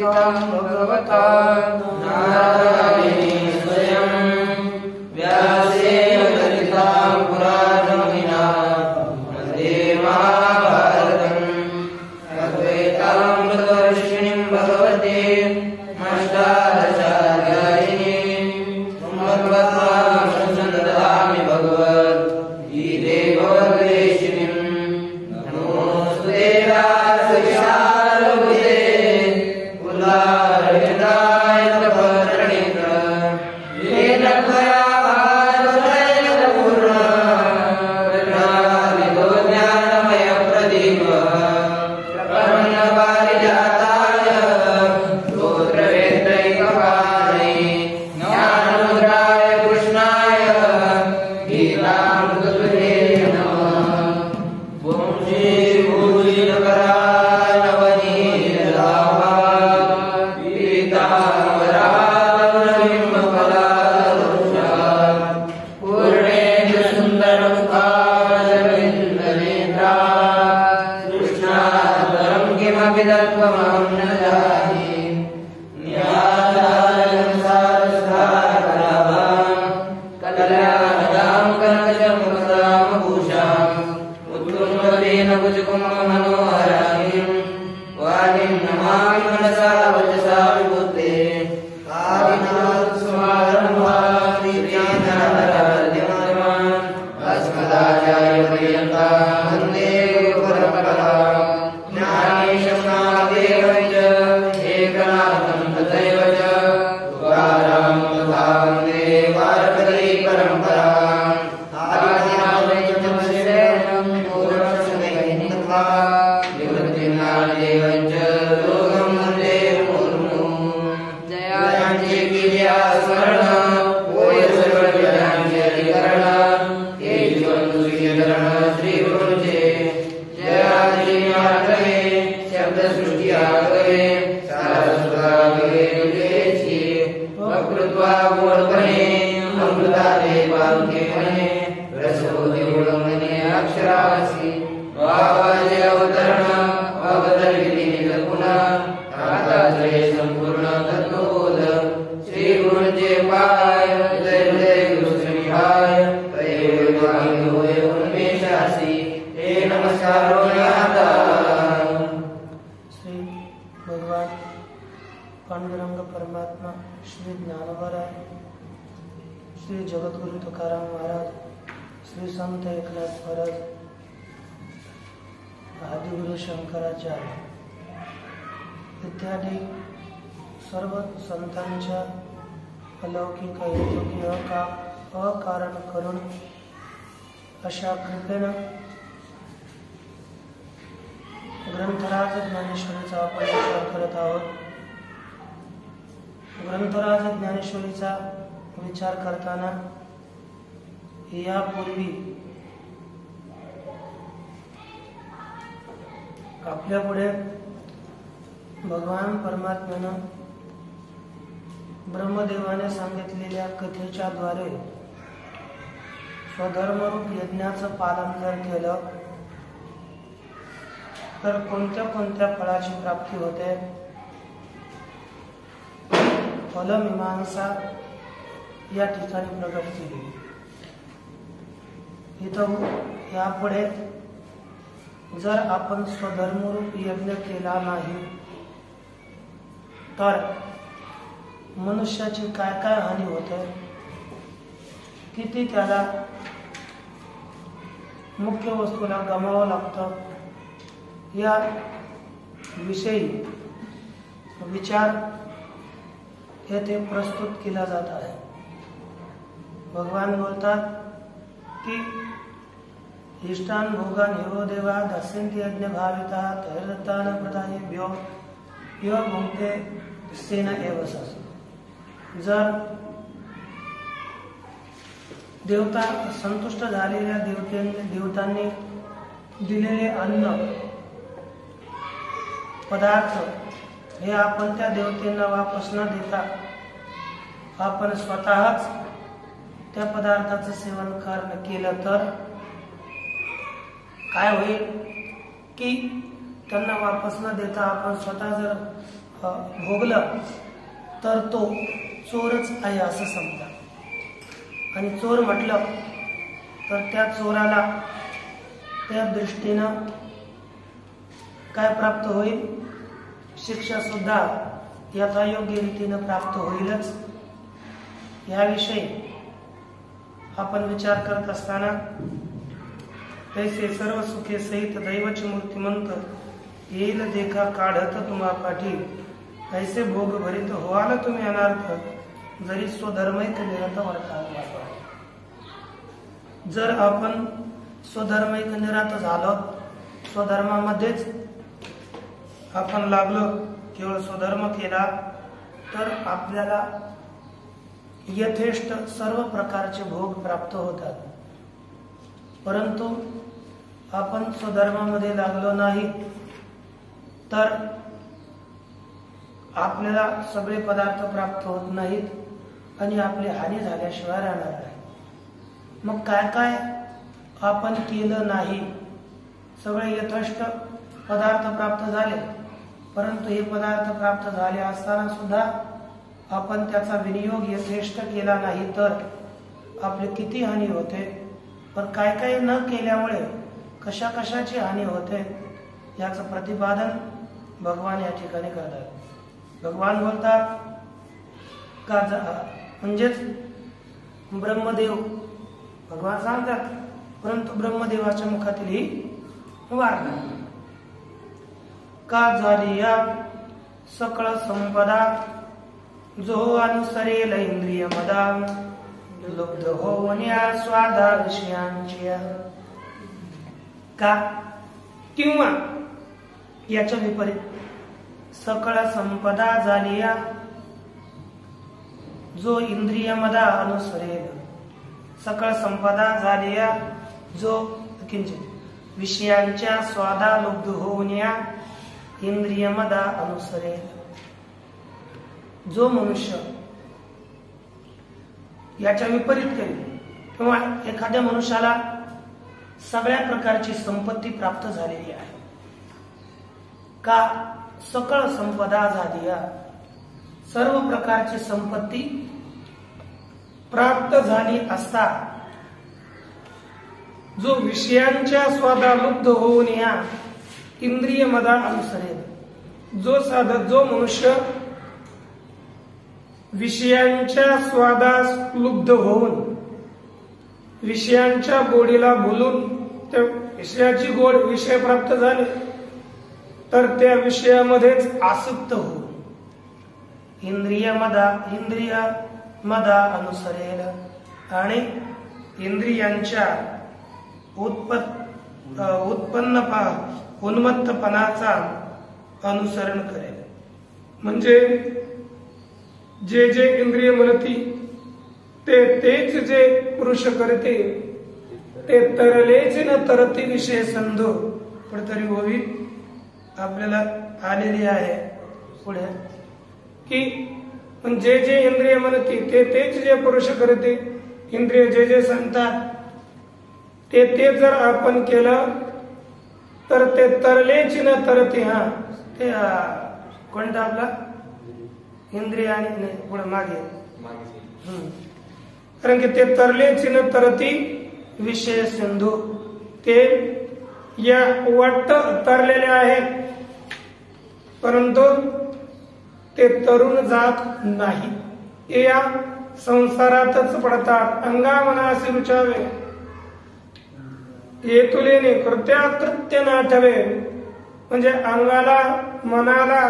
चरितं भगवता नारायणेन स्वयं व्यासेन चरितं पुराणमुनिना वन्दे महाभारतम् अद्वैतामृतवर्षिणीं भगवते नष्टाचार्यायिनीं ददामि भगवद्गीते भगवद्वेषिणीं नमोऽस्तु देवासविशालबुधे कुलारविन्दाय तपतरणित्र येन त्वया भारतपूर्ण प्रज्ञानिधो ज्ञानमयप्रदीपः प्रपन्नपारिजाताय स्तोत्रवेत्रैकपाणये ज्ञानमुद्राय कृष्णाय गीतामृततुल्ये नमः। ॐ श्री भूषितकराय नवनीतलाभाय पीताम्बराधरबिम्बफलाधरोषाय पूर्णेन्दुसुन्दरमुखारविन्दनेत्राय कृष्णात्परं किमपि तत्त्वमहं न जाने न्यायालयं सारस्वताकराभां कल्याणदां कनकजन्मदामभूषाम् उत्तुङ्गवेन कुचकुङ्गमनोहराणीं वाणीं नमामि मनसा वचसा विभूते आदिनाथसमारम्भां श्रीज्ञानराज्यमध्यमान् अस्मदाचार्यपर्यन्तां वन्दे गुरुपरम्परां ज्ञानेशं नामदेवं च एकनाथं तथैव च तुकारां तथा वन्दे वारकरी-परम्पराम् आदिनाथं पूर्वशनैहित्वा निवृत्तिनादेवं च लोकं वन्दे मुर्मुः जयाञ्जे कीर्यास्मरण ओय सर्वविद्याञ्जलिकरण तेजवन्तुश्रीकरण श्रीगुरुजे जयादिमात्रमे शब्दसृष्ट्यागमे सारस्वतागमे विवेचि वकृत्वा गुणपणे अमृतादे पान्के मने रसोदिगुणमने अक्षरासि वावाजे अवतरण अवतरविधिनिलगुण तातात्रये सम्पूर्ण तत्त्वबोध श्रीगुरुजे पाय जय जय गुरुश्रीहाय तयैव भाग्योय उन्मेषासि हे नमस्कारो नाथा। श्री भगवान पांडुरंग परमात्मा श्री ज्ञानवराय श्री जगद्गुरु तुकाराम महाराज श्री संत एकनाथ महाराज आदिगुरु शंकराचार्य इत्यादी सर्व संतांच्या अलौकिक हेतुकी अकारण करून अशा कृपेनं ग्रंथराज ज्ञानेश्वरीचा आपण विचार करत आहोत। ग्रंथराज ज्ञानेश्वरीचा विचार करताना यापूर्वी आपल्या पुढे भगवान परमात्म्यानं ब्रह्मदेवाने सांगितलेल्या कथेच्या द्वारे स्वधर्मरूप यज्ञाचं पालन जर केलं तर कोणत्या कोणत्या फळाची प्राप्ती होते, फलमीमांसा या ठिकाणी प्रकट केली। इथं यापुढे जर आपण स्वधर्मरूप यज्ञ केला नाही तर मनुष्याची काय काय हानी होते, किती त्याला मुख्य वस्तूला गमावं लागतं, या विषयी विचार येथे प्रस्तुत केला जात आहे। भगवान बोलतात की इष्टान भोगान हिरो देवा दस्यन्ति यज्ञ भाविता तैर्दत्तान प्रदायेभ्यो यो भुंक्ते तेन एव सः। जर देवता संतुष्ट झालेल्या देवतांनी दिलेले अन्न पदार्थ हे आपण त्या देवतेंना वापस न देता आपण स्वतःच त्या पदार्थाचं सेवन केलं तर काय होईल की त्यांना वापस न देता आपण स्वतः जर भोगलं तर तो चोरच आहे असं समजा. आणि चोर म्हटलं तर त्या चोराला त्या दृष्टीनं काय प्राप्त होईल? शिक्षा सुद्धा यथायोग्य रीतीनं प्राप्त होईलच. याविषयी आपण विचार करत असताना तैसे सर्व सुखे सहित दैवच मूर्तिमंत येईल देखा काढत तुम्हा पाठी ऐसे भोग भरित व्हाल तुम्ही अनार्थ जरी स्वधर्मैक निरत वर्ताल. जर आपण स्वधर्मैक निरत झालो, स्वधर्मामध्येच आपण लागलो, केवळ स्वधर्म केला तर आपल्याला यथेष्ट सर्व प्रकारचे भोग प्राप्त होतात. परंतु आपण स्वधर्मामध्ये लागलो नाही तर आपल्याला सगळे पदार्थ प्राप्त होत नाहीत आणि आपली हानी झाल्याशिवाय राहणार नाही. मग काय काय आपण केलं नाही, सगळे यथेष्ट पदार्थ प्राप्त झाले, परंतु हे पदार्थ प्राप्त झाले असताना सुद्धा आपण त्याचा विनियोग यथेष्ट केला नाही तर आपली किती हानी होते. पण काय काय न केल्यामुळे कशा कशाची हानी होते याचं प्रतिपादन भगवान या ठिकाणी करतात. भगवान बोलतात का म्हणजेच ब्रह्मदेव भगवान सांगतात, परंतु ब्रह्मदेवाच्या मुखातील ही वार्ता का झाली या सकळ संपदा जो अनुसरेल इंद्रिय मदा लुब्ध होण्या स्वादा विषयांच्या. का किंवा याच्या विपरीत सकळ संपदा झाली या जो इंद्रिय मदा अनुसरेल. सकळ संपदा झाली या जो किंचित विषयांच्या स्वादा लुब्ध होण्या इंद्रिय मदा अनुसरेल. जो मनुष्य याच्या विपरीत करेल किंवा एखाद्या मनुष्याला सगळ्या प्रकारची संपत्ती प्राप्त झालेली आहे, का सकळ संपदा झाली या सर्व प्रकारची संपत्ती प्राप्त झाली असता जो विषयांच्या स्वादा लुब्ध होऊन या इंद्रिय मदा अनुसरेल. जो मनुष्य विषयांच्या स्वादास लुब्ध होऊन विषयांच्या गोडीला बोलून त्या विषयाची गोड विषय प्राप्त झाले तर त्या विषयामध्येच आसक्त होऊन इंद्रिय मदा अनुसरेल आणि इंद्रियांच्या उन्मत्तपणाचा अनुसरण करेल. म्हणजे जे जे इंद्रिय म्हणती तेच जे पुरुष करते ते तरलेच न तरती विषय संधो. कुठेतरी ओवी आपल्याला आलेली आहे पुढे की जे जे इंद्रिय म्हणती तेच जे पुरुष करते, इंद्रिय जे सांगतात ते जर आपण केलं तर ते तरलेच न तरती. हा ते कोणता आपला इंद्रिय आणि पुढे मागे कारण की ते तरलेच न तरती विषय सिंधू. ते या वाट तरलेले आहेत परंतु ते तरुण जात नाही. ते या संसारातच पडतात. अंगा मनासी रुचावे येतुलेने कृत्याकृत्य नाठवे. म्हणजे अंगाला मनाला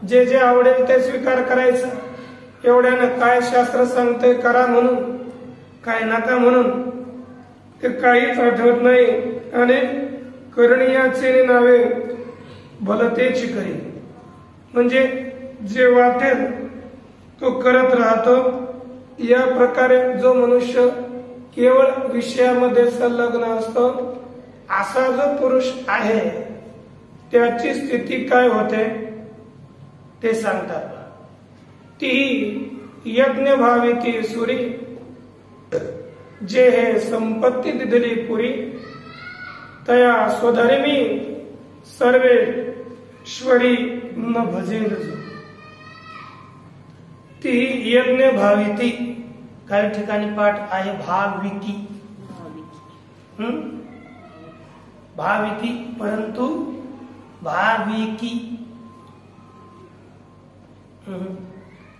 जे जे आवडेल ते स्वीकार करायचं. एवढ्यानं काय शास्त्र सांगतंय करा म्हणून, काय नका म्हणून ते काहीच आठवत नाही आणि करणीयाचे नावे भलतेची करी. म्हणजे जे वाटेल तो करत राहतो. या प्रकारे जो मनुष्य केवळ विषयामध्ये संलग्न असतो असा जो पुरुष आहे त्याची स्थिती काय होते ते सांगतात. ती यज्ञ भावी ती सुरी जे हे संपत्ती दिली पुरी तया स्वधर्मी सर्वे ईश्वरी न भजेल. ती यज्ञ भाविती. काही ठिकाणी पाठ आहे भाविकी, भाविती, परंतु भाविकी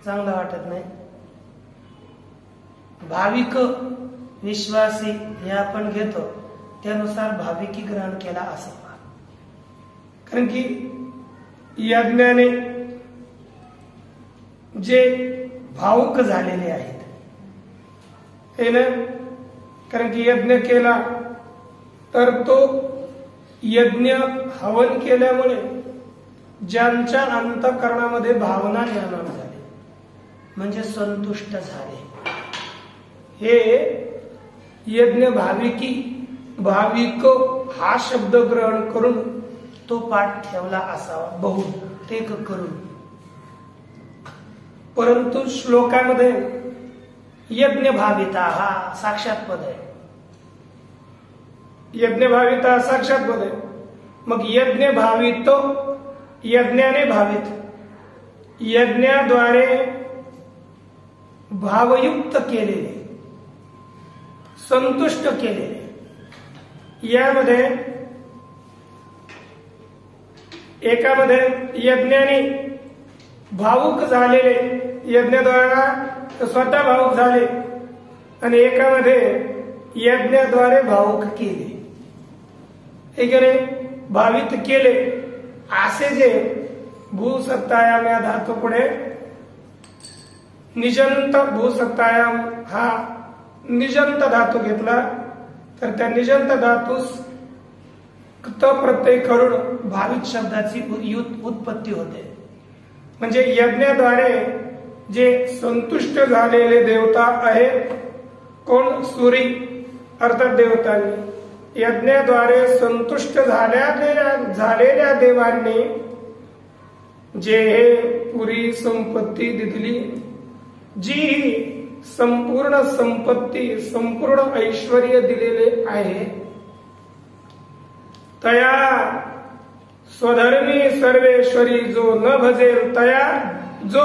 चांगला वाटत नाही. भाविक विश्वासी हे आपण घेतो, त्यानुसार भाविकी ग्रहण केला असावा. कारण की यज्ञाने जे भावुक झालेले आहेत हे ना, कारण की यज्ञ केला तर तो यज्ञ हवन केल्यामुळे ज्यांच्या अंतःकरणामध्ये भावना निर्माण झाली म्हणजे संतुष्ट झाले, हे यज्ञ भाविकी भाविक हा शब्द ग्रहण करून तो पाठ ठेवला असावा बहुतेक करून. परंतु श्लोकामध्ये यज्ञ भाविता हा साक्षात पद आहे. यज्ञ भाविता साक्षात पद आहे. मग यज्ञ भावितो, यज्ञाने भावित, यज्ञाद्वारे भावयुक्त केलेले, संतुष्ट केलेले. यामध्ये एकामध्ये यज्ञाने भावुक झालेले, यज्ञाद्वारा स्वतः भावुक झाले, आणि एकामध्ये यज्ञाद्वारे भावुक केले, एकाने भावित केले. असे जे भूसत्तायाम या धातू पुढे निजंत, भूसत्तायाम हा निजंत धातू घेतला तर त्या निजंत धातूस क्त प्रत्यय करून भावित शब्दाची उत्पत्ती होते. म्हणजे यज्ञाद्वारे जे संतुष्ट झालेले देवता आहेत, कोण? सूरी अर्थात देवतांनी. यज्ञाद्वारे संतुष्ट झालेल्या देवांनी जे हे पुरी संपत्ती दिली, जी संपूर्ण संपत्ती, संपूर्ण ऐश्वर्य दिलेले आहे, तया स्वधर्मी सर्वेश्वरी जो न भजेल तया, जो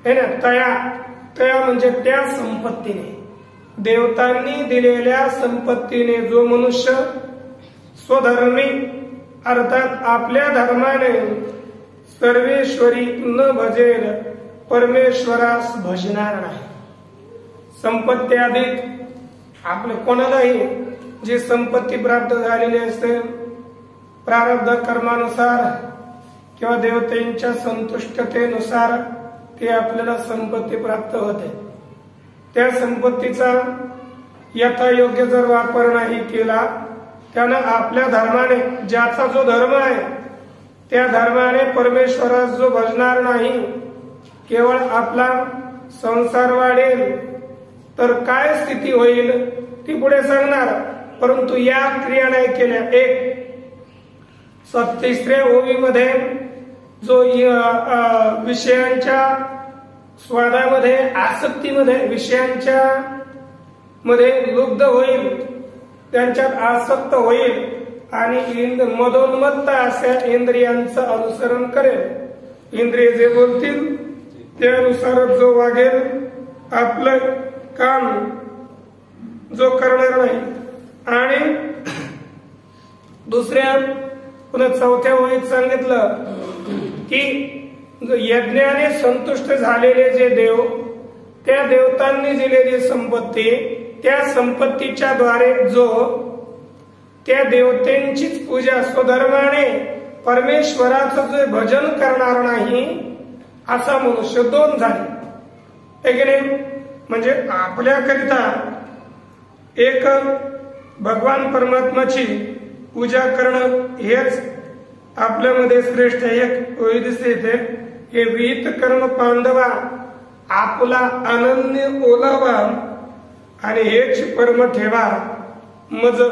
है ना, तया म्हणजे त्या संपत्तीने, देवतांनी दिलेल्या संपत्तीने जो मनुष्य स्वधर्मी अर्थात आपल्या धर्माने सर्वेश्वरी न भजेल, परमेश्वरास भजणार नाही. संपत्ती अधिक आपले कोणालाही जी संपत्ती प्राप्त झालेली असते प्रारब्ध कर्मानुसार किंवा देवतेच्या संतुष्टतेनुसार ती आपल्याला संपत्ती प्राप्त होते. त्या संपत्तीचा यथायोग्य जर वापर नाही केला, त्यानं आपल्या धर्माने, ज्याचा जो धर्म आहे त्या धर्माने परमेश्वरास जो भजणार नाही, केवळ आपला संसार वाढेल, तर काय स्थिती होईल ती पुढे सांगणार. परंतु या क्रिया नाही केल्या. एक 37व्या ओवीमध्ये जो विषयांच्या स्वादामध्ये, आसक्तीमध्ये, विषयांच्या मध्ये लुब्ध होईल, त्यांच्यात आसक्त होईल आणि मदोन्मत्त अशा इंद्रियांचं अनुसरण करेल. इंद्रिय जे बोलतील त्यानुसार जो वागेल, आपलं काम जो करणार नाही. आणि दुसऱ्या पुन्हा 4थ्या ओळीत सांगितलं की यज्ञाने संतुष्ट झालेले जे देव, त्या देवतांनी दिलेली संपत्ती, त्या संपत्तीच्या द्वारे जो त्या देवतेंचीच पूजा स्वधर्माने परमेश्वराचं जे भजन करणार नाही, असा मनुष्य दोन झाले. एक नाही म्हणजे आपल्याकरिता एक भगवान परमात्माची पूजा करणं हेच आपल्यामध्ये श्रेष्ठ एक ओळी दिसते इथे. हे विहित कर्म पांडवा आपला अनन्य ओलावा आणि हेच परम ठेवा मज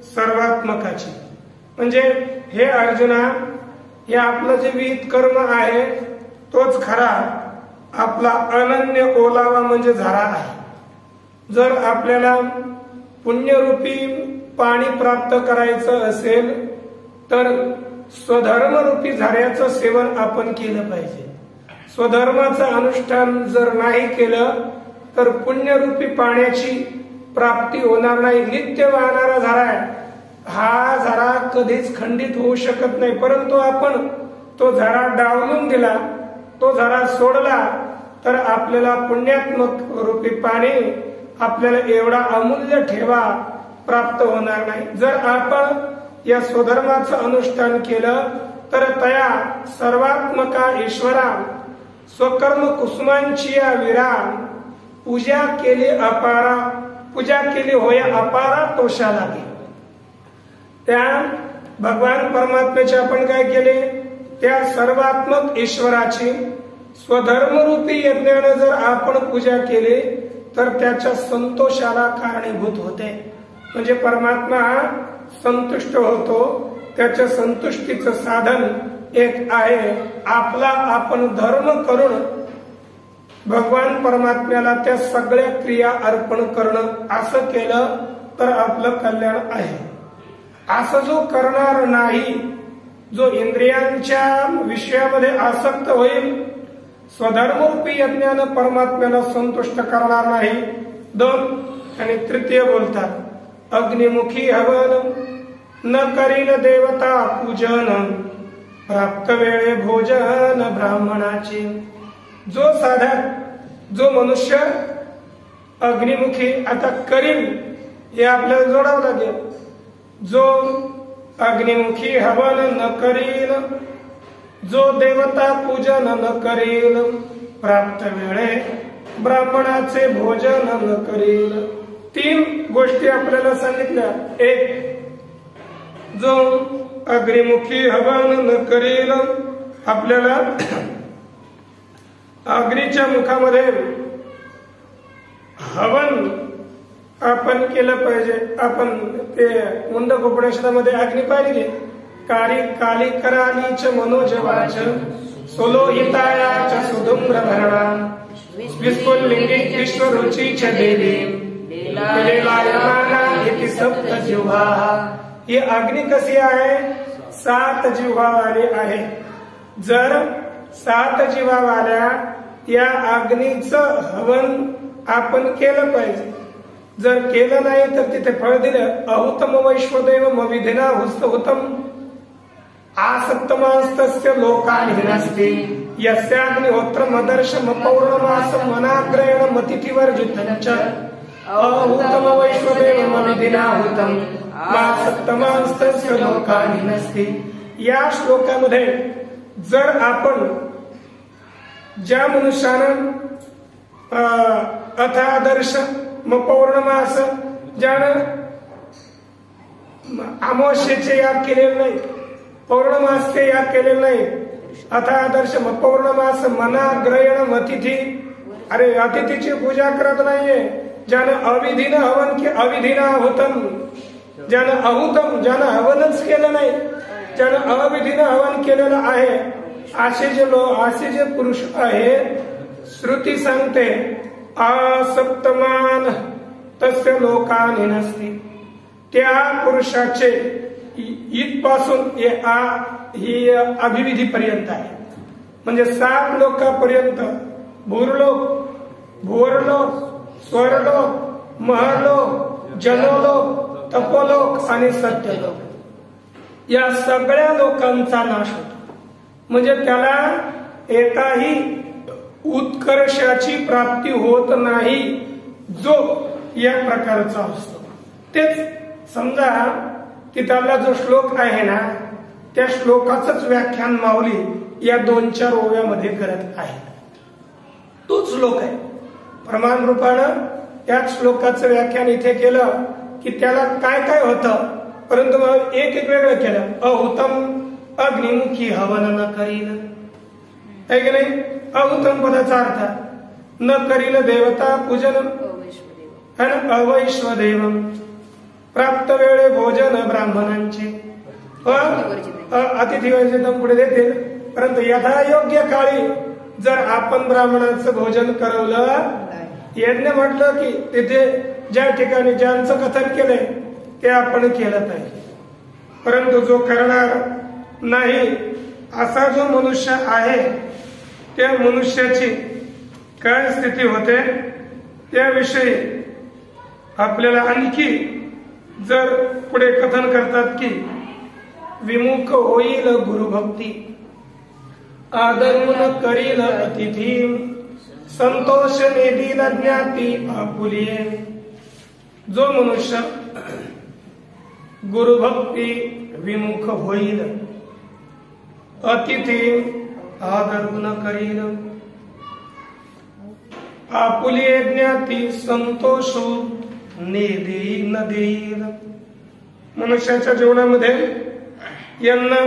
सर्वात्मकाची. म्हणजे हे अर्जुना, हे आपलं जे विहित कर्म आहे तोच खरा आपला अनन्य ओलावा म्हणजे झरा आहे. जर आपल्याला पुण्यरूपी पाणी प्राप्त करायचं असेल तर स्वधर्मरूपी झऱ्याचं सेवन आपण केलं पाहिजे. स्वधर्माचं अनुष्ठान जर नाही केलं तर पुण्यरूपी पाण्याची प्राप्ती होणार नाही. नित्य वाहणारा झरा आहे, हा झरा कधीच खंडित होऊ शकत नाही. परंतु आपण तो झरा डावलून दिला, तो झरा सोडला तर आपल्याला पुण्यात्मक रूपी पाणी, आपल्याला एवढा अमूल्य ठेवा प्राप्त होणार नाही. जर आपण या स्वधर्माचं अनुष्ठान केलं तर तया सर्वात्मका ईश्वरा स्वकर्म कुसुमांची या वीरा पूजा केली होय अपारा तोषा लागे. त्या भगवान परमात्म्याचे आपण काय केले, त्या सर्वात्मक ईश्वराची स्वधर्मरूपी यज्ञाने जर आपण पूजा केली तर त्याच्या संतोषाला कारणीभूत होते. म्हणजे परमात्मा संतुष्ट होतो. त्याच्या संतुष्टीचं साधन एक आहे, आपला आपण धर्म करून भगवान परमात्म्याला त्या सगळ्या क्रिया अर्पण करणं. असं केलं तर आपलं कल्याण आहे. असं जो करणार नाही, जो इंद्रियांच्या विषयामध्ये आसक्त होईल, स्वधर्मरूपी यज्ञानं परमात्म्याला संतुष्ट करणार नाही. 2 आणि तृतीय बोलतात, अग्निमुखी हवन न करील देवता पूजन प्राप्त वेळे भोजन ब्राह्मणाचे. जो साधक, जो मनुष्य अग्निमुखी आता करील, हे आपल्याला जोडावं लागेल. जो अग्निमुखी हवन न करील, जो देवता पूजन न करील, प्राप्त वेळे ब्राह्मणाचे भोजन न करील. 3 गोष्टी आपल्याला सांगितल्या. 1, जो अग्निमुखी हवन न करील, आपल्याला अग्नीच्या मुखामध्ये हवन आपण केलं पाहिजे. आपण ते मुंडक उपनिषदामध्ये अग्नी पाहिली, काली करालीच मनोजवाच सोलोहितायाच सुधुम्र भरणा विस्फुल्लिंगी विश्वरुचीच देवी लीलायमाना इति सप्त जिह्वा. ही अग्नी कशी आहे, 7 जिव्हावाली आहे. जर 7 जिव्हावाल्या या अग्नीचं हवन आपण केलं पाहिजे. जर केलं नाही तर तिथे फळ दिलं. अहुतम वैश्वदेव मविधिना हुस्तहुतम आसक्तमास्तस्य लोकानिनस्ति यस्याग्निहोत्रम मदर्शम पौर्णमासम मनाग्रयण मतिथिवर्जितञ्च अहुतम वैश्वदेव मविधिना हुतम आसक्तमास्तस्य लोकानिनस्ति. या श्लोकामध्ये जर आपण ज्या मनुष्यानं अथादर्श मग पौर्णमास, ज्यानं अमावस्येचे याग केलेले नाही, पौर्णमासचे याग केलेले नाही, अथादर्श मग पौर्णमास मनाग्रयण अतिथी, अरे अतिथीची पूजा करत नाहीये, ज्यानं अविधीनं हवन के अविधीना हुतम, ज्यानं अहुतम, ज्यानं हवनच केलं नाही, ज्यानं अविधीनं हवन केलेलं आहे, असे जे पुरुष आहेत, श्रुती सांगते आसक्तमान तस्य लोकानि नस्ति. त्या पुरुषाचे इथपासून ही अभिविधी पर्यंत आहे. म्हणजे 7 लोकांपर्यंत, भूरलोक, भुवरलोक, स्वर्लोक, महलोक, जनलोक, तपोलोक आणि सत्यलोक, या सगळ्या लोकांचा नाश होतो. म्हणजे त्याला एकाही उत्कर्षाची प्राप्ती होत नाही जो या प्रकारचा असतो. तेच समजा की त्याला जो श्लोक आहे ना, त्या श्लोकाचंच व्याख्यान माऊली या 2-4 ओव्यामध्ये करत आहे. तोच श्लोक आहे. प्रमाण रूपानं त्याच श्लोकाचं व्याख्यान इथे केलं की त्याला काय काय होतं, परंतु एक वेगळं केलं. अहुतम अग्निमुखी हवन न करील, आहे की नाही. अहुतम पदाचा अर्थ न करील देवता पूजन अवैश्वदेव प्राप्त वेळे भोजन ब्राह्मणांचे. अतिथी वर्जितम पुढे देतील, परंतु यथायोग्य काळी जर आपण ब्राह्मणांचं भोजन करवलं, यज्ञ म्हटलं की तिथे ज्या ठिकाणी ज्यांचं कथन केलंय ते आपण केलं पाहिजे. परंतु जो करणार नाही असा जो मनुष्य आहे त्या मनुष्याची काय स्थिती होते त्याविषयी आपल्याला आणखी जर पुढे कथन करतात की विमुख होईल गुरुभक्ती, आदरून करील अतिथी, संतोष नेदील ज्ञाती आपुलिये. जो मनुष्य गुरुभक्ती विमुख होईल, अतिथी आदरून करील, आपुलिये ज्ञाती संतोष नेदेईल न देईल. मनुष्याच्या जीवनामध्ये यांना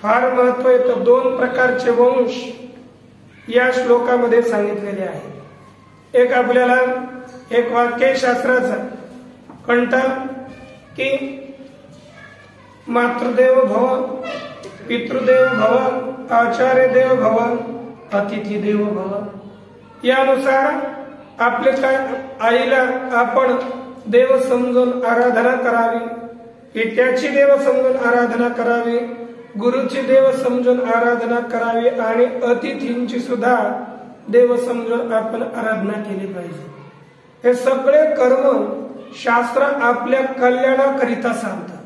फार महत्व येतं. 2 प्रकारचे वंश या श्लोकामध्ये सांगितलेले आहे. एक आपल्याला एक वाक्यशास्त्राचा कंटा की मातृदेव भव, पितृदेव भव, आचार्य देव भव, अतिथी देव भव. यानुसार आपले काय आईला आपण देव समजून आराधना करावी, पित्याची देव समजून आराधना करावी, गुरुची देव समजून आराधना करावी आणि अतिथींची सुद्धा देव समजून आपण आराधना केली पाहिजे. हे सगळे कर्म शास्त्र आपल्या कल्याणाकरिता सांगतात.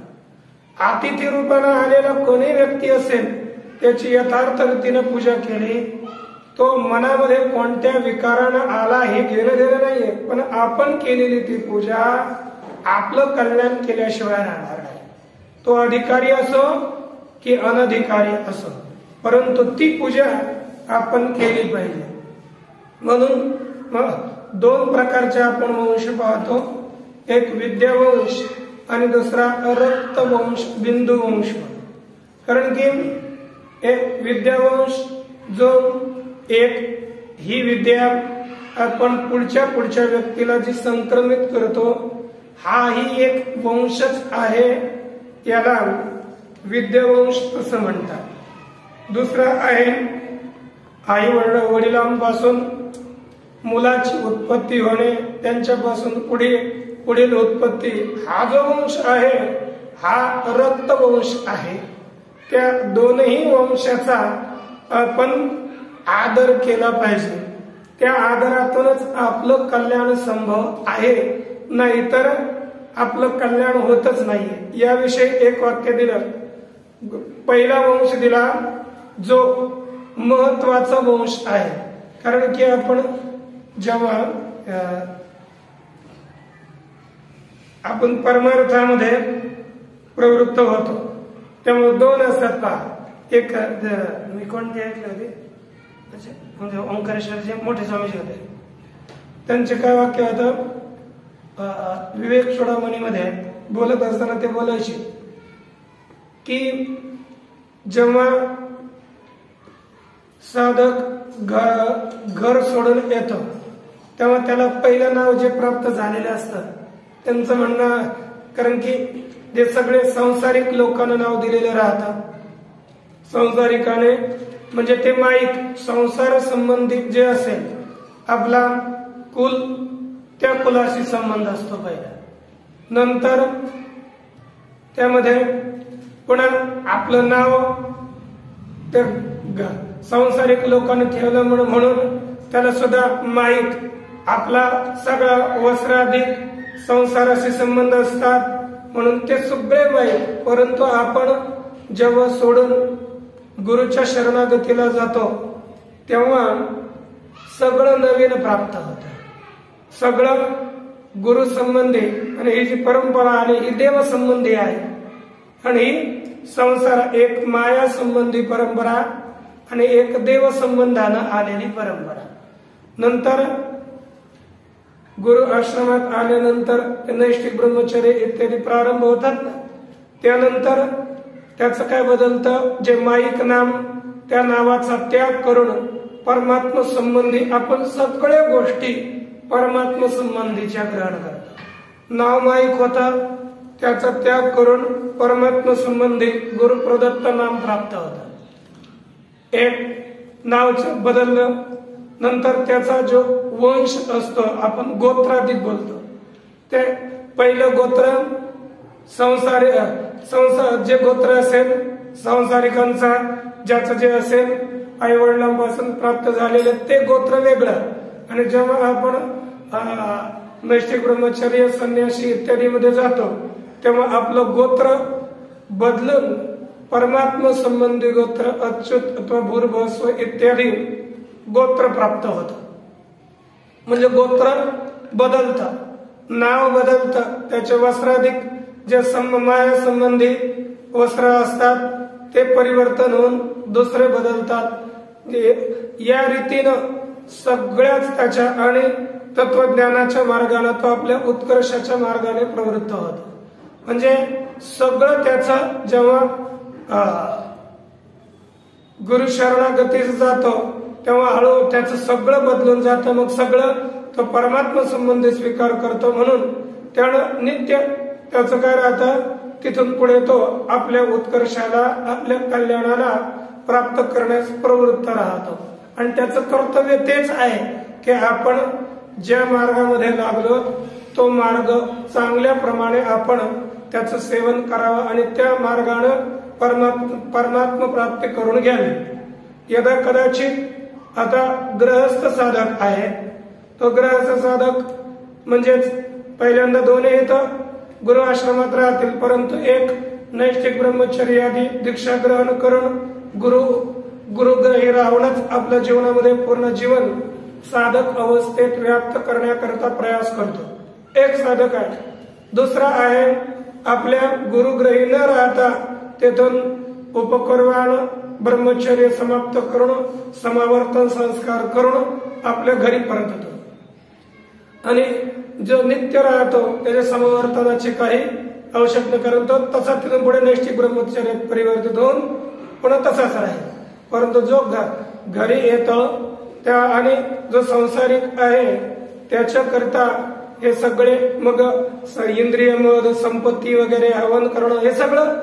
अतिथी रूपाने आलेला कोणी व्यक्ती असेल त्याची यथार्थ रीतीने पूजा केली, तो मनामध्ये कोणत्या विकारानं आला हे घेणं देणं नाहीये, पण आपण केलेली ती पूजा आपलं कल्याण केल्याशिवाय राहणार नाही. तो अधिकारी असो की अनधिकारी असो, परंतु ती पूजा आपण केली पाहिजे. म्हणून 2 प्रकारचे आपण वंश पाहतो. एक विद्यावंश आणि दुसरा रक्तवंश, बिंदू वंश. कारण की एक विद्यावंश जो एक ही विद्या आपण पुढच्या व्यक्तीला जी संक्रमित करतो, हाही एक वंशच आहे, याला विद्यावंश असं म्हणतात. दुसरा आहे आई वडिलांपासून मुलाची उत्पत्ती होणे, त्यांच्यापासून पुढील उत्पत्ती, हा जो वंश आहे हा रक्तवंश आहे. त्या दोनही वंशाचा आपण आदर केला पाहिजे. त्या आदरातूनच आपलं कल्याण संभव आहे, नाहीतर आपलं कल्याण होतच नाहीये. याविषयी एक वाक्य दिलं. पहिला वंश दिला जो महत्वाचा वंश आहे. कारण की आपण जेव्हा आपण परमार्थामध्ये प्रवृत्त होतो त्यामुळे 2 असतात पहा. एक मी कोणते ऐकले होते म्हणजे ओंकारेश्वरचे मोठे स्वामीजी होते, त्यांचे काय वाक्य होतं, विवेक चूडामणीमध्ये बोलत असताना ते बोलायचे की जेव्हा साधक घर सोडून येतो तेव्हा त्याला पहिलं नाव जे प्राप्त झालेले असतं त्यांचं म्हणणं, कारण की जे सगळे सांसारिक लोकांना नाव दिलेले राहतात, संसारिकाने म्हणजे ते माईक संसार संबंधित जे असेल आपला कुल त्या कुलाशी संबंध असतो पहिला. नंतर त्यामध्ये पुन्हा आपलं नाव त्या सांसारिक लोकांनी ठेवलं म्हणून त्याला सुद्धा माईक, आपला सगळा वस्त्राधिक संसाराशी संबंध असतात म्हणून ते सगळे माईक. परंतु आपण जेव्हा सोडून गुरुच्या शरणागतीला जातो तेव्हा सगळं नवीन प्राप्त होतं, सगळं गुरु संबंधी. आणि ही जी परंपरा आणि ही देव संबंधी आहे आणि ही संसार एक माया संबंधी परंपरा आणि एक देव संबंधानं आलेली परंपरा. नंतर गुरु आश्रमात आल्यानंतर नैष्ठिक ब्रह्मचर्य इत्यादी प्रारंभ होतात ना, त्यानंतर त्याचं काय बदलतं, जे माईक नाम त्या नावाचा त्याग करून परमात्मा संबंधी आपण सगळ्या गोष्टी परमात्मा संबंधीच्या ग्रहण करतो. नाव माईक होता त्याचा त्याग करून परमात्मा संबंधी गुरु प्रदत्त नाम प्राप्त होतं. एक नावचं बदललं, नंतर त्याचा जो वंश असतो आपण गोत्राधिक बोलतो, ते पहिलं गोत्र संसार जे गोत्र असेल संसारिकांचा ज्याचं जे असेल आई वडिलांपासून प्राप्त झालेलं ते गोत्र वेगळं, आणि जेव्हा आपण नैष्ठिक ब्रह्मचर्य संन्यासी इत्यादी मध्ये जातो तेव्हा आपलं गोत्र बदलून परमात्मा संबंधी गोत्र अच्युत अथवा भूर्भुवस्व इत्यादी गोत्र प्राप्त होतं. म्हणजे गोत्र बदलतं, नाव बदलतं, त्याचे वस्त्राधिक जे माया संबंधी वस्त्र असतात ते परिवर्तन होऊन दुसरे बदलतात. या रीतीनं सगळ्याच त्याच्या आणि तत्वज्ञानाच्या मार्गाने तो आपल्या उत्कर्षाच्या मार्गाने प्रवृत्त होतो. म्हणजे सगळं त्याचं जेव्हा गुरु शरणागतीस जातो तेव्हा हळूहळू त्याचं सगळं बदलून जातं. मग सगळं तो परमात्मा संबंधी स्वीकार करतो. म्हणून त्यानं नित्य त्याचं काय राहतं, तिथून पुढे तो आपल्या उत्कर्षाला आपल्या कल्याणाला प्राप्त करण्यास प्रवृत्त राहतो. आणि त्याचं कर्तव्य तेच आहे की आपण ज्या मार्गामध्ये लागलो तो मार्ग चांगल्या प्रमाणे आपण त्याचं सेवन करावं आणि त्या मार्गानं परमात्मा प्राप्ती करून घ्यावी. यदा कदाचित आता गृहस्थ साधक आहे, तो गृहस्थ साधक म्हणजेच पहिल्यांदा दोन्ही इथं गुरु आश्रमात राहतील, परंतु एक नैष्ठिक ब्रह्मचर्य आदी दीक्षा ग्रहण करून गुरुग्रही राहूनच आपल्या जीवनामध्ये पूर्ण जीवन साधक अवस्थेत व्याप्त करण्याकरता प्रयास करतो. एक साधक आहे. दुसरा आहे आपल्या गुरुग्रही न राहता तेथून उपकर्वाण ब्रह्मचर्य समाप्त करून समावर्तन संस्कार करून आपल्या घरी परत येतो. आणि जो नित्य राहतो त्याच्या समावर्तनाची काही आवश्यकता कारण तो तसा तिथून पुढे नैष्ठिक ब्रह्मचर्य परिवर्तित होऊन पुन्हा तसाच राहील. परंतु जो घरी येतो त्या आणि जो संसारिक आहे त्याच्याकरता हे सगळे मग इंद्रिय मद संपत्ती वगैरे हवन करणं हे सगळं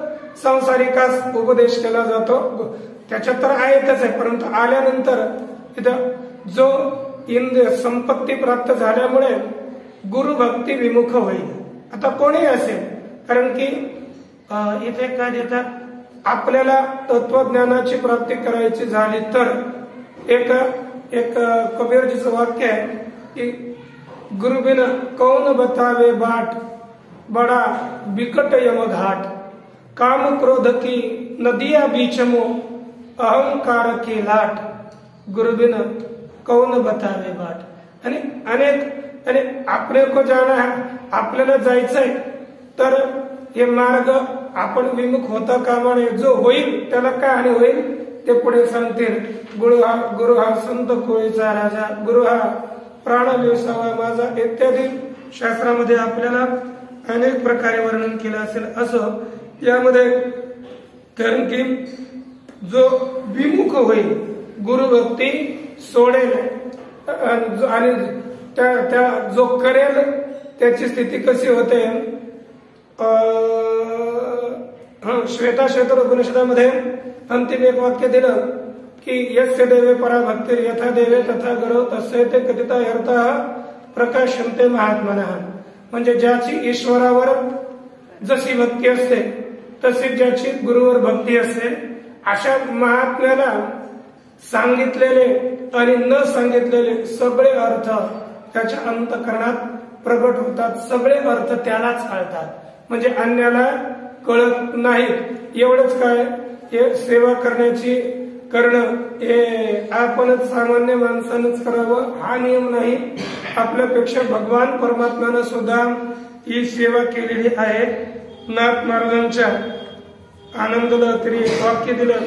संसारिकास उपदेश केला जातो. त्याच्यात तर आहेतच आहे, परंतु आल्यानंतर इथं जो इंद्रिय संपत्ती प्राप्त झाल्यामुळे गुरु भक्ती विमुख होईल. आता कोणी असेल, कारण की इथे काय देतात, आपल्याला तत्वज्ञानाची प्राप्ती करायची झाली तर एक कबीरजीचं वाक्य आहे की गुरु बिन कौन बतावे बाट बड़ा बिकट यम घाट काम क्रोध की नदिया बीच मो अहंकार की लाट गुरु बिन कौन बतावे बाट. आणि आणि आपले को जाना है, आपल्याला जायचंय तर हे मार्ग आपण विमुख होता कामा नये. जो होईल त्याला काय हानी होईल ते पुढे सांगतील. गुरु हा संत कोळीचा राजा, गुरु हा प्राण व्यवसाय माझा इत्यादी शास्त्रामध्ये आपल्याला अनेक प्रकारे वर्णन केलं असेल. असं यामध्ये कारण की जो विमुख होईल गुरुभक्ती सोडेल आणि त्या जो करेल त्याची स्थिती कशी होते. श्वेताश्वेतर उपनिषदामध्ये अंतिम एक वाक्य दिलं की यस्य देवे परा भक्ती यथा देवे तथा गुरु तस्य ते कथिता अर्थ प्रकाशन्ते महात्मनः. म्हणजे ज्याची ईश्वरावर जशी भक्ती असते तशी ज्याची गुरुवर भक्ती असते अशा महात्म्याला सांगितलेले आणि न सांगितलेले सगळे अर्थ त्याच्या अंतःकरणात प्रगट होतात. सगळे अर्थ त्यालाच कळतात. म्हणजे अन्याला कळत नाहीत. एवढंच काय, हे सेवा करणं हे आपणच सामान्य माणसानंच करावं हा नियम नाही. आपल्यापेक्षा भगवान परमात्म्यानं सुद्धा ही सेवा केलेली आहे. नाथ महाराजांच्या आनंद लहरी वाक्य दिलं,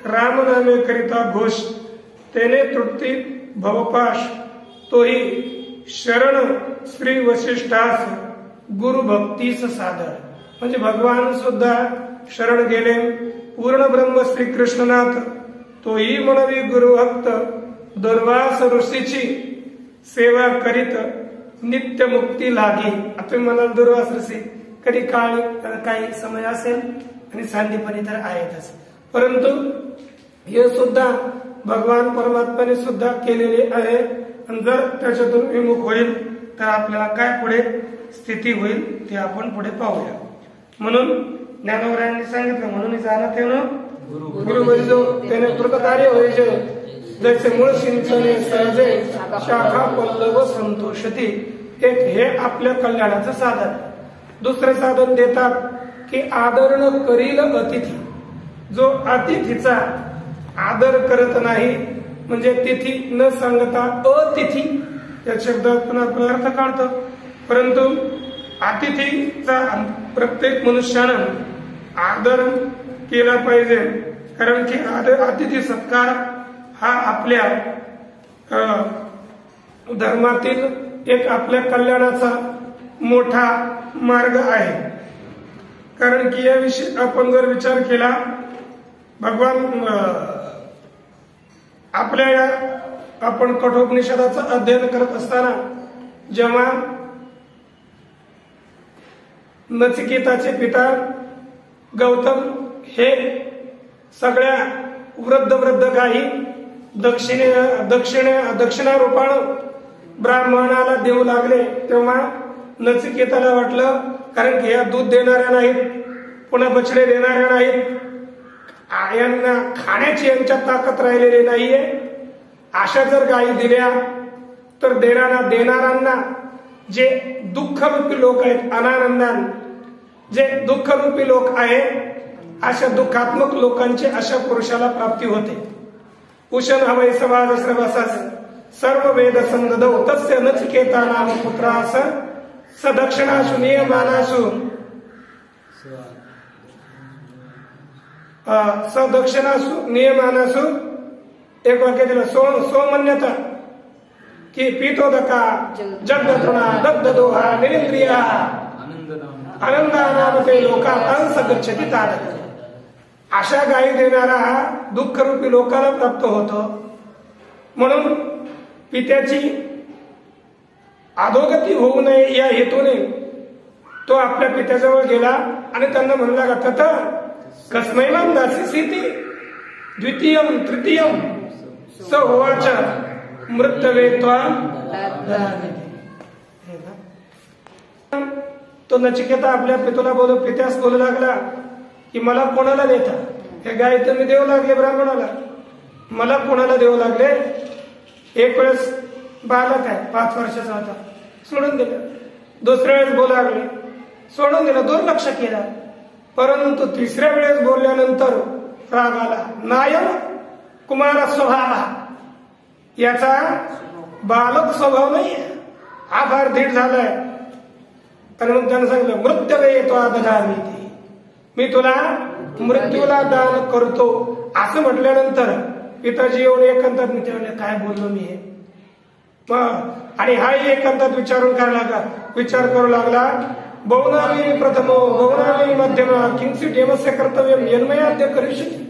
राम नामे करिता घोष तेने तुटती भवपाश तोही शरण श्री वशिष्ठास गुरु भक्तीस सादर. म्हणजे भगवान सुद्धा शरण गेले. पूर्ण ब्रह्म श्री कृष्णनाथ तोही म्हणवी गुरुभक्त दुर्वास ऋषीची सेवा करीत नित्य मुक्ती लागी. आता म्हणाल दुर्वास ऋषी कधी काही समय असेल आणि सांदीपणी तर आहेतच, परंतु हे सुद्धा भगवान परमात्म्याने सुद्धा केलेले आहे. आणि जर त्याच्यातून विमुख होईल तर आपल्याला काय पुढे स्थिती होईल ते आपण पुढे पाहूया. म्हणून ज्ञानोबरायांनी सांगितलं, म्हणून जाणत येणं गुरु वैजो તેને કૃતકાર્ય હોય છે जैसे मूळ सिंचने सहजे शाखा पल्लव संतोषती. एक हे आपल्या कल्याणाचं साधन. दुसरे साधन देतात की आदरण करील अतिथी. जो अतिथीचा आदर करत नाही म्हणजे तिथी न सांगता अतिथी या शब्दातून आपला अर्थ काढतो. परंतु अतिथीचा प्रत्येक मनुष्यानं आदर केला पाहिजे. कारण की अतिथी सत्कार हा आपल्या धर्मातील एक आपल्या कल्याणाचा मोठा मार्ग आहे. कारण की याविषयी आपण जर विचार केला, भगवान आपल्या या आपण कठोपनिषदाचं अध्ययन करत असताना जेव्हा नचिकेताचे पिता गौतम हे सगळ्या वृद्ध गायी दक्षिणारूपानं ब्राह्मणाला देऊ लागले, तेव्हा नचिकेताला वाटलं, कारण की या दूध देणाऱ्या नाहीत, पुन्हा बछडे देणाऱ्या नाहीत, यांना खाण्याची यांच्यात ताकद राहिलेली नाहीये. अशा जर गायी दिल्या तर देणाऱ्यांना जे दुःखरूपी लोक आहेत, अनानंदान जे दुःखरूपी लोक आहेत, अशा दुःखात्मक लोकांची अशा पुरुषाला प्राप्ती होते. उशन हवै समाज श्रवसास सर्व वेद संददौ तस्य नचिकेता नाम पुत्रास सदक्षिणासु नियमानासु एक वाक्य दिलं. सोमन्यता की पीतोदका जगदतृणा दग्धदोहा निरिंद्रिया आनंदानामते लोकातांस गच्छति ताडक. अशा गायी देणारा हा दुःखरूपी लोकाला प्राप्त होतो. म्हणून पित्याची अधोगती होऊ नये या हेतूने तो आपल्या पित्याजवळ गेला आणि त्यांना म्हणला का तथ कस्मैवां दासीसीति द्वितीयं तृतीयं स उवाच मृत्यवे त्वां. तो नचिकेता आपल्या पित्यास बोलू लागला की मला कोणाला देता, हे गाय तुम्ही देऊ लागले ब्राह्मणाला, मला कोणाला देऊ लागले. एक वेळेस बालक आहे 5 वर्षाचा होता, सोडून दिलं. दुसऱ्या वेळेस बोलू लागले, सोडून दिलं, दुर्लक्ष केला. परंतु तिसऱ्या वेळेस बोलल्यानंतर राग आला. नायम कुमार स्वभाव, याचा बालक स्वभाव नाहीये, हा फार धीट झालाय. आणि मग त्यानं सांगितलं मृत्यवे त्वा ददामि, मी तुला मृत्यूला दान करतो. असं म्हटल्यानंतर पिताजी एवढे एकांतात विचारले काय बोललो मी हे. आणि हाही एकांतात विचार करू लागला. बहुनामी प्रथमो बहुनामी मध्यमा किंचित यमस्य कर्तव्यम यन्मयाद्य करिष्यति.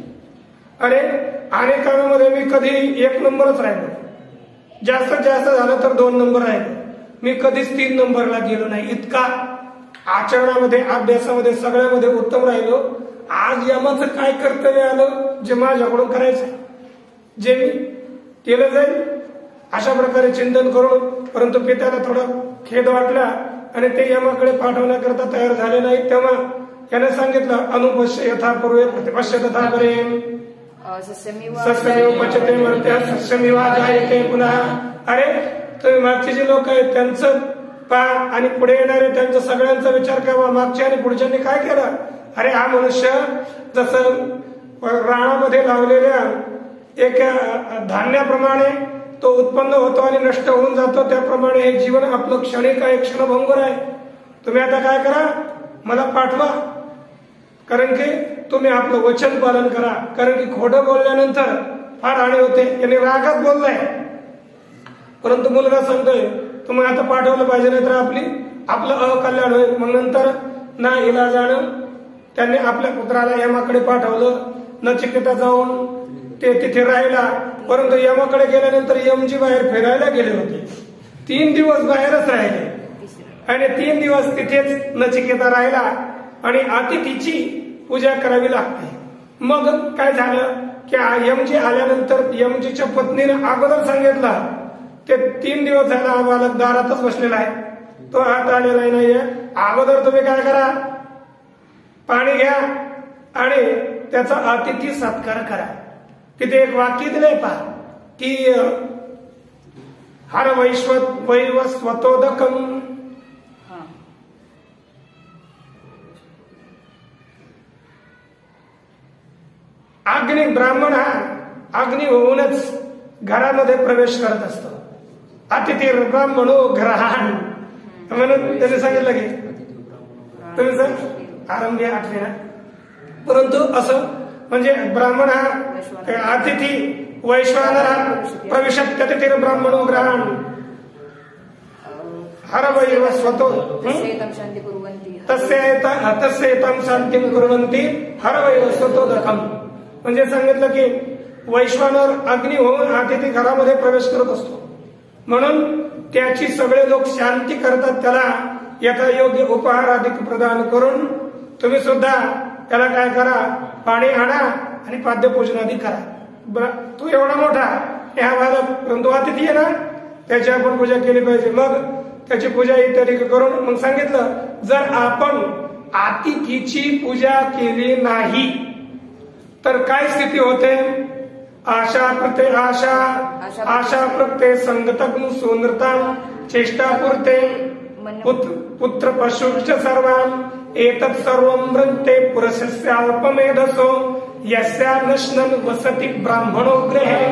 अरे अनेकांमध्ये मी कधी 1 नंबरच राहिलो, जास्तीत जास्त झालं तर 2 नंबर राहिलो, मी कधीच 3 नंबरला गेलो नाही. इतका आचरणामध्ये अभ्यासामध्ये सगळ्यामध्ये उत्तम राहिलो. आज यमाचं काय कर्तव्य आलं जे माझ्याकडून करायचं, जे मी केलं जाईल अशा प्रकारे चिंतन करून. परंतु पित्याला थोडा खेद वाटला आणि ते यमाकडे पाठवण्याकरता तयार झाले नाही. तेव्हा त्याने सांगितलं अनुपश्य यथा पूर्वे प्रतिपश्य तथा परे सस्यमेव पचते मर्त्या सस्यमेवा जायते पुन्हा. अरे तुम्ही मागचे जे लोक आहेत त्यांचं पहा आणि पुढे येणारे त्यांचा सगळ्यांचा विचार करावा. मागच्या आणि पुढच्यांनी काय केलं. अरे हा मनुष्य जसं राणामध्ये लावलेल्या एका धान्याप्रमाणे तो उत्पन्न होतो आणि नष्ट होऊन जातो, त्याप्रमाणे हे जीवन आपलं क्षणिक आहे, क्षणभंगुर आहे. तुम्ही आता काय करा, मला पाठवा, कारण की तुम्ही आपलं वचन पालन करा. कारण की खोटं बोलल्यानंतर फार हानी होते. यांनी रागात बोललाय, परंतु मुलगा सांगतोय तुम्ही आता पाठवलं पाहिजे, नाही तर आपलं अकल्याण होईल. मग नंतर ना इलाजानं त्यांनी आपल्या पुत्राला यमाकडे पाठवलं. नचिकेता जाऊन ते तिथे राहिला. परंतु यमाकडे गेल्यानंतर यमजी बाहेर फिरायला गेले होते. 3 दिवस बाहेरच राहिले आणि 3 दिवस तिथेच नचिकेता राहिला आणि अतिथीची पूजा करावी लागते. मग काय झालं की यमजी आल्यानंतर यमजीच्या पत्नीने अगोदर सांगितलं ते 3 दिवस झाला हा बालक दारातच बसलेला आहे, तो हात आलेला नाहीये. अगोदर तुम्ही काय करा, पाणी घ्या आणि त्याचा अतिथी सत्कार करा. तिथे एक वाक्य दिलंय पहा की हर वैवस्वतोदकम, अग्नी ब्राह्मण हा अग्नी होऊनच घरामध्ये प्रवेश करत असतो. अतिथी ब्राह्मणो ग्रहाण म्हणून त्याने सांगितलं की तुम्ही सर आरंभी आठवे ना. परंतु असं म्हणजे ब्राह्मण हा अतिथी वैश्वानर हा प्रविशत अतिथी ब्राह्मणो ग्रहाण हर वैवस्वतो तस्येतं शांतिं कुर्वन्ति हर वैवस्वतोदकम. म्हणजे सांगितलं की वैश्वानर अग्नी होऊन अतिथी घरामध्ये प्रवेश करत असतो म्हणून त्याची सगळे लोक शांती करतात. त्याला यथायोग्य उपहार अधिक प्रदान करून तुम्ही सुद्धा त्याला काय करा, पाणी आणा आणि पाद्यपूजन आधी करा. तो एवढा मोठा ह्या बालक परंतु अतिथी आहे ना, त्याची आपण पूजा केली पाहिजे. मग त्याची पूजा इत्यादी करून मग सांगितलं जर आपण अतिथीची पूजा केली नाही तर काय स्थिती होते. आशा प्रत्यय संगतग्न सुनृतां चेष्टापूर्ते पुत्र पशुश्च सर्वान् एतत् सर्वं वृन्ते पुरुषस्याल्पमेधसो यस्या नश्नन् वसति ब्राह्मणो गृहे.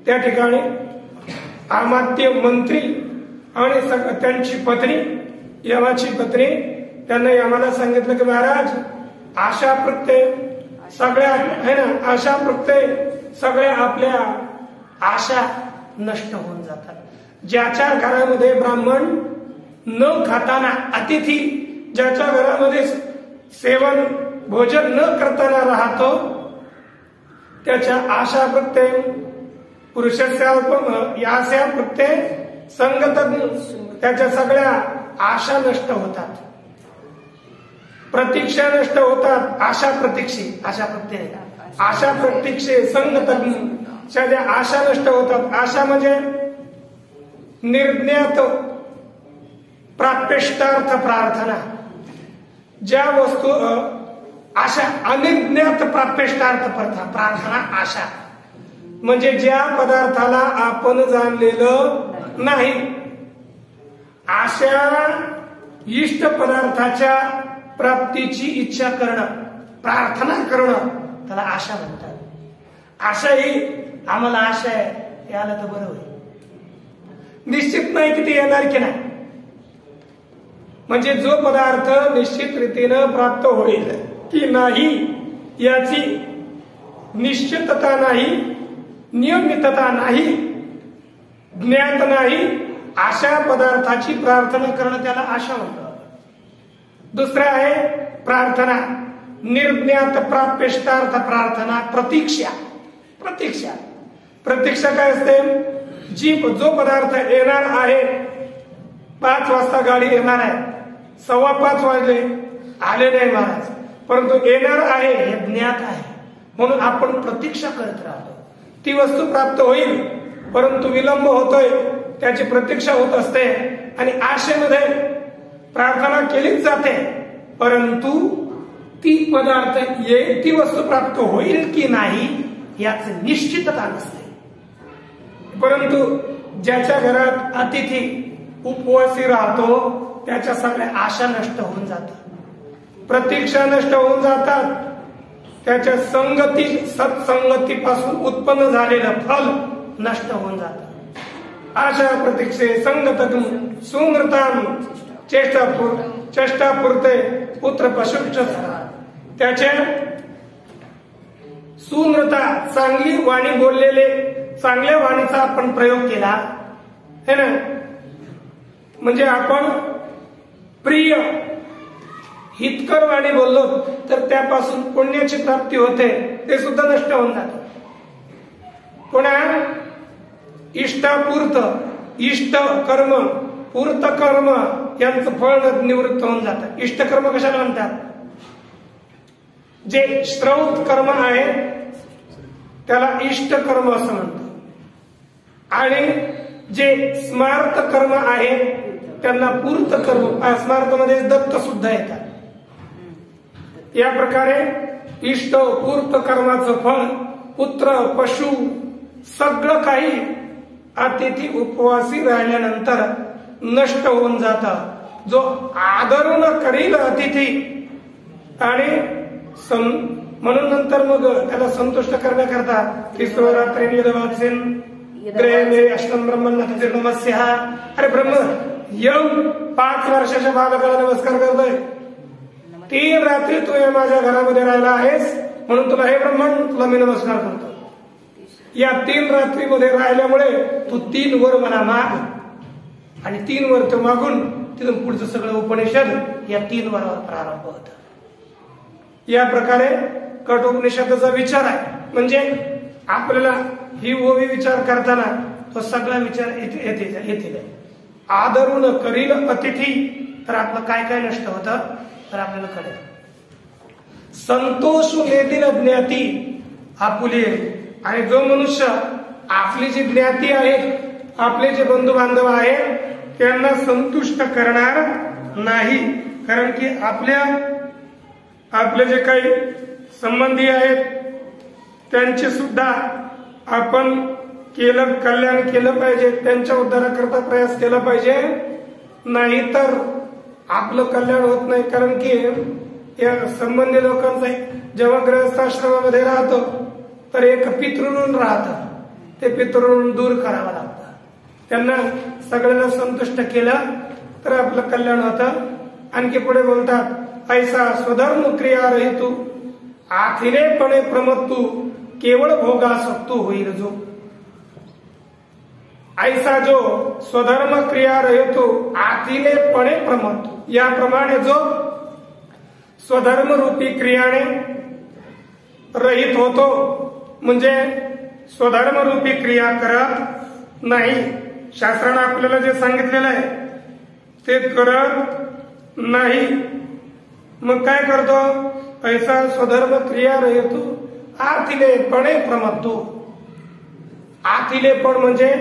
त्या ठिकाणी अमात्य मंत्री आणि त्यांची पत्नी यमाची पत्नी त्यांना यमाला सांगितलं की महाराज आशा प्रत्यय सगळ्या है ना, आशा प्रत्यय सगळ्या आपल्या आशा नष्ट होऊन जातात. ज्याच्या घरामध्ये ब्राह्मण न खाताना अतिथी ज्याच्या घरामध्ये सेवन भोजन न करताना राहतो त्याच्या आशा प्रत्यय पुरुषस्या प्रत्यय संगतज्ञ त्याच्या सगळ्या आशा नष्ट होतात, प्रतीक्षा नष्ट होतात. आशा प्रतीक्षे संगतज्ञ ज्या आशा नष्ट होतात. आशा म्हणजे निर्ज्ञात प्राप्यष्टार्थ प्रार्थना. ज्या वस्तू आशा अनिज्ञात प्राप्यष्टार्थ प्रार्थना. आशा म्हणजे ज्या पदार्थाला आपण जाणलेलं नाही. आशा इष्ट पदार्थाच्या प्राप्तीची इच्छा करणं, प्रार्थना करणं त्याला आशा म्हणतात. आशा ही आम्हाला आशा आहे हे आलं तर बरं होईल, निश्चित नाही की ते येणार की नाही. म्हणजे जो पदार्थ निश्चित रीतीनं प्राप्त होईल की नाही याची निश्चितता नाही, नियमितता नाही, ज्ञात नाही, अशा पदार्थाची प्रार्थना करणं त्याला आशा म्हणतात. दुसरं आहे प्रार्थना निर्ज्ञात प्राप्यष्टार्थ प्रार्थना. प्रतीक्षा काय असते, जो पदार्थ येणार आहे 5 वाजता गाडी येणार आहे, 5:15 वाजले आले नाही महाराज, परंतु येणार आहे हे ज्ञात आहे म्हणून आपण प्रतीक्षा करत राहतो. ती वस्तू प्राप्त होईल परंतु विलंब होतोय त्याची प्रतीक्षा होत असते आणि आशेमध्ये प्रार्थना केलीच जाते परंतु ती पदार्थ ती वस्तू प्राप्त होईल की नाही याच निश्चितता नसते. परंतु ज्याच्या घरात अतिथी उपवासी राहतो त्याच्या सगळ्या आशा नष्ट होऊन जातात, प्रतीक्षा नष्ट होऊन जातात, त्याच्या सत्संगतीपासून उत्पन्न झालेलं फल नष्ट होऊन जातं. आशा प्रतीक्षे संगतग्न सुमृताम चेष्टापूर्ते पुत्र पशुश्च. त्याच्या सुमृता चांगली वाणी बोललेले, चांगल्या वाणीचा आपण प्रयोग केला है ना, म्हणजे आपण प्रिय हितकर वाणी बोललो तर त्यापासून पुण्याची प्राप्ती होते, ते सुद्धा नष्ट होऊन जाते. पुन्हा इष्टापूर्त, इष्ट कर्म पूर्त कर्म यांचं फळ निवृत्त होऊन जातं. इष्टकर्म कशाला म्हणतात, जे श्रौत कर्म आहे त्याला इष्ट कर्म असं म्हणतात आणि जे स्मार्त कर्म आहे त्यांना पूर्त कर्म. स्मार्त मध्ये दत्त सुद्धा येतात. या प्रकारे इष्ट पूर्त कर्माचं फळ, पुत्र, पशु, सगळं काही अतिथी उपवासी राहिल्यानंतर नष्ट होऊन जातं. जो आदरून करील अतिथी आणि म्हणून नंतर मग त्याला संतुष्ट करण्याकरता तिसरोरात्री यदवाचेन ग्रह मेरे अष्टम ब्रह्मण्य नमस्य. अरे ब्रह्म येऊन 5 वर्षाच्या बालकाला नमस्कार करतोय. 3 रात्री तू माझ्या घरामध्ये राहिला आहेस म्हणून तुला हे ब्रह्मण तुला मी नमस्कार करतो. या 3 रात्रीमध्ये राहिल्यामुळे तू 3 वर मला माग आणि 3 वर तो मागून तिथून पुढचं सगळं उपनिषद या 3 वरावर प्रारंभ होत. या प्रकारे कठोपनिषदाचा विचार आहे. म्हणजे आपल्याला ही ओवी विचार करताना तो सगळा विचार येतील. आदरून करील अतिथी तर आपलं काय काय नष्ट होतं तर आपल्याला कळेल. संतोष नेतील ज्ञाती आपुले. आणि जो मनुष्य आपली जी ज्ञाती आहे, आपले जे बंधू बांधव आहेत त्यांना संतुष्ट करणार नाही. कारण की आपले जे काही संबंधी आहेत त्यांचे सुद्धा आपण कल्याण केलं पाहिजे, त्यांच्या उद्धाराकरता प्रयास केला पाहिजे. नाहीतर आपलं कल्याण होत नाही. कारण की या संबंधी लोकांचा जेव्हा गृहस्थाश्रमामध्ये राहतो तर एक पितृ राहतं. ते पितृ दूर करावं लागतं. त्यांना सगळ्यांना संतुष्ट केलं तर आपलं कल्याण होतं. आणखी पुढे बोलतात ऐसा स्वधर्म क्रिया रहितू आथिलेपणे प्रमत्तू केवळ भोगासक्तो होईल जो. ऐसा जो स्वधर्म क्रिया रहितो आथिलेपणे प्रमत्तू. याप्रमाणे जो स्वधर्म रूपी क्रियाने रहित होतो म्हणजे स्वधर्म रूपी क्रिया करत नाही. शास्त्राने आपल्याला जे सांगितलेलं आहे ते करत नाही. मग काय करतो? ऐसा स्वधर्म क्रिया रहितो आथिलेपणे प्रमत्तो. आथिलेपण म्हणजे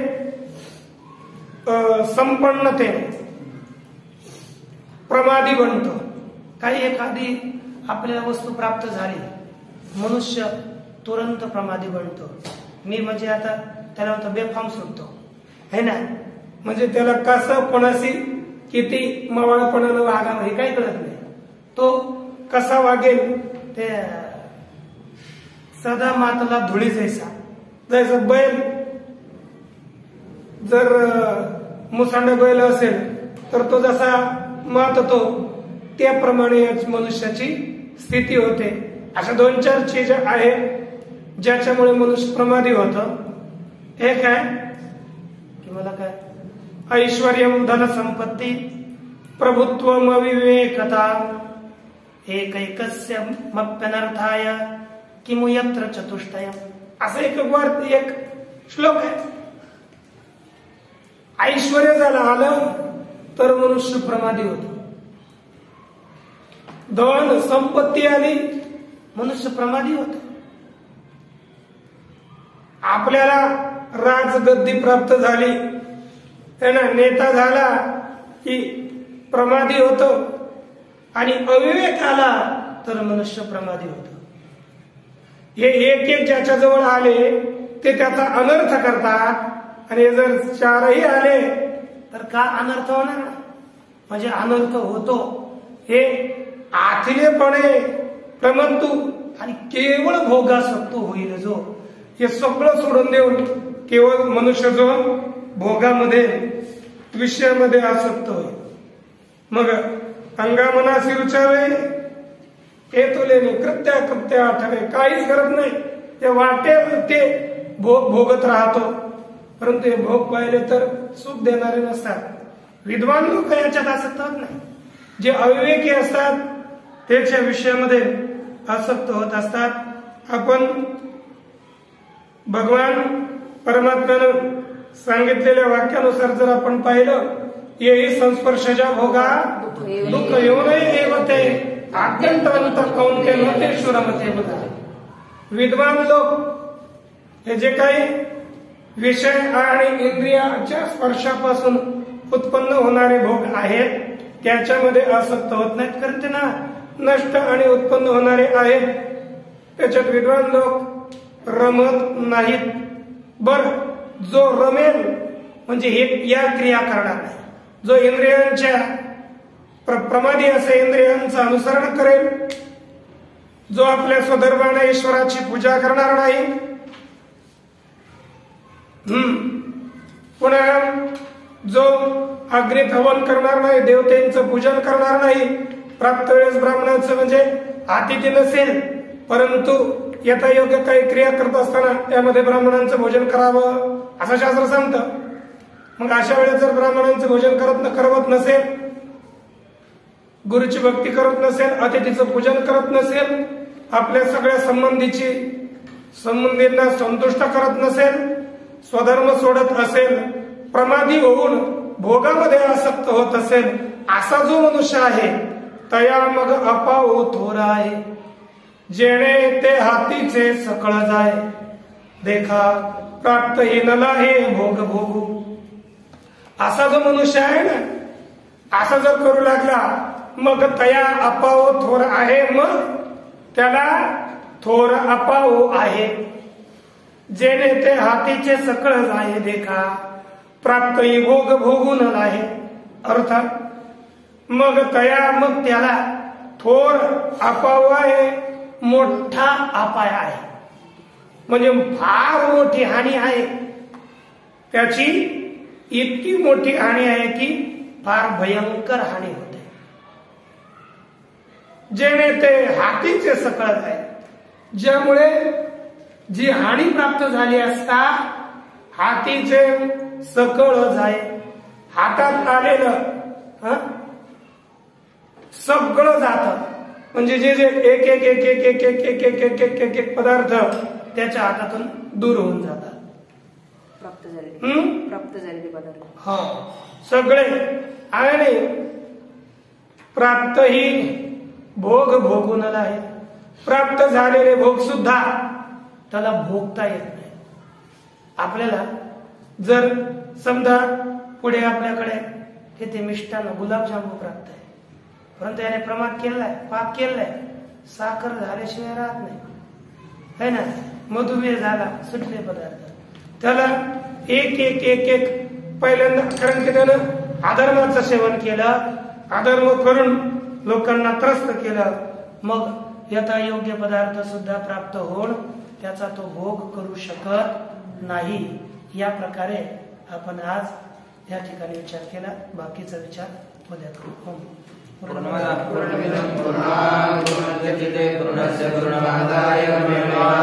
संपन्नतेने प्रमादी बनतो. काही एखादी आपल्याला वस्तू प्राप्त झाली मनुष्य तुरंत प्रमादी बनतो. मी म्हणजे आता त्याला होतं बेफाम सुटतो है ना. म्हणजे त्याला कसं कोणाशी किती मवाळपणानं वागावं हे काही कळत नाही. तो कसा वागेल ते सदा मातला धुळी जैसा बैल जर मुसांड बैल असेल तर तो जसा माततो त्याप्रमाणे मनुष्याची स्थिती होते. अशा 2-4 चीज आहेत ज्याच्यामुळे मनुष्य प्रमादी होतं. एक आहे की मला काय ऐश्वर्यम धन संपत्ती प्रभुत्वम अविवेकता एकैकस्य मप्यनर्थाय किमु यत्र चतुष्टय. असं एक श्लोक आहे. ऐश्वर्य झालं आलं तर मनुष्य प्रमादी होतो. धन संपत्ती आली मनुष्य प्रमादी होतो. आपल्याला राजगद्दी प्राप्त झाली है ना, नेता झाला की प्रमादी होतो आणि अविवेक आला तर मनुष्य प्रमादी होतो. हे एक ज्याच्याजवळ आले ते त्याचा अनर्थ करतात आणि जर 4ही आले तर का अनर्थ होणार ना. म्हणजे अनर्थ होतो. हे आथिलेपणे प्रमंतू आणि केवळ भोगासक्तो होईल जो. हे सगळं सोडून देऊन केवळ मनुष्य जो भोगामध्ये विषयामध्ये आसक्त होईल. मग अंगामनासी रुचावे हे तुले कृत्य आठवे. काहीच करत नाही. ते वाटेल ते भोगत राहतो. परंतु हे भोग पाहिले तर सुख देणारे नसतात. विद्वान लोक याच्यात आसक्त होत नाही. जे अविवेकी असतात त्याच्या विषयामध्ये आसक्त होत असतात. आपण भगवान परमात्म्यानं सांगितलेल्या वाक्यानुसार जर आपण पाहिलं येही संस्पर्शजा भोगा दुःख येऊ नये ते आद्यंतवंत कौंते नोतेश्वरमते. विद्वान लोक हे जे काही विषय आणि इंद्रियाच्या स्पर्शापासून उत्पन्न होणारे भोग आहेत त्याच्यामध्ये आसक्त होत नाहीत. कारण ते ना नष्ट आणि उत्पन्न होणारे आहेत. त्याच्यात विद्वान लोक रमत नाहीत. बर, जो रमेल म्हणजे हे या क्रिया करणार नाही, जो इंद्रियांच्या प्रमादी असे इंद्रियांचं अनुसरण करेल, जो आपल्या स्वधर्माने ईश्वराची पूजा करणार नाही, पुन्हा जो अग्नीत हवन करणार नाही, देवतेचं पूजन करणार नाही, प्राप्त वेळेस ब्राह्मणाचं म्हणजे अतिथी नसेल, परंतु यथा योग्य काही क्रिया करत असताना त्यामध्ये ब्राह्मणांचं भोजन करावं असं शास्त्र सांगतं. मग अशा वेळेस जर ब्राह्मणांचं भोजन करत नसेल, गुरुची भक्ती करत नसेल, अतिथीचं पूजन करत नसेल, आपल्या सगळ्या संबंधींना संतुष्ट करत नसेल, स्वधर्म सोडत असेल, प्रमादी होऊन भोगामध्ये आसक्त होत असेल, असा जो मनुष्य आहे तया मग अपाओ थोर आहे, जेणे ते हातीचे सकळ जाय, देखा प्राप्त हिनला हे भोग भोगू. असा जो मनुष्य आहे ना, असं जर करू लागला मग तया अपाओ थोर आहे, मग त्याला थोर अपाओ आहे, जेणे ते हातीचे सकळ जाय, देखा प्राप्त ही भोग भोगून आहे. अर्थात मग त्याला थोर अपाव आहे, मोठा अपाय आहे, म्हणजे फार मोठी हानी आहे. त्याची इतकी मोठी हानी आहे की फार भयंकर हानी होते. जेणे ते हातीचे सकळ आहे, ज्यामुळे जी हानी प्राप्त झाली असता हातीचे सकळ जाय, हातात आलेलं सगळं जात, म्हणजे जे जे एक एक एक एक एक एक एक एक एक एक एक एक पदार्थ त्याच्या हातातून दूर होऊन जातात. प्राप्त झालेले पदार्थ हा सगळे. आणि प्राप्त ही भोग भोगून आहे, प्राप्त झालेले भोग सुद्धा त्याला भोगता येत नाही. आपल्याला जर समजा पुढे आपल्याकडे किती मिष्टान गुलाबजामुन प्राप्त आहे, परंतु याने प्रमाद केलाय, पाप केलाय, साखर झाल्याशिवाय राहत नाही, है ना. मधुमेह झाला, सुटले पदार्थ, त्याला एक एक एक एक पहिल्यांदा, कारण की त्यानं अधर्माचं सेवन केलं, अधर्म करून लोकांना त्रस्त केलं, मग यथा योग्य पदार्थ सुद्धा प्राप्त होऊन त्याचा तो भोग करू शकत नाही. या प्रकारे आपण आज या ठिकाणी विचार केला. बाकीचा विचार उद्या करू. पूर्णमदः पूर्णमिदं पूर्णात् पूर्णमुदच्यते पूर्णस्य पूर्णमादाय पूर्णमेवावशिष्यते.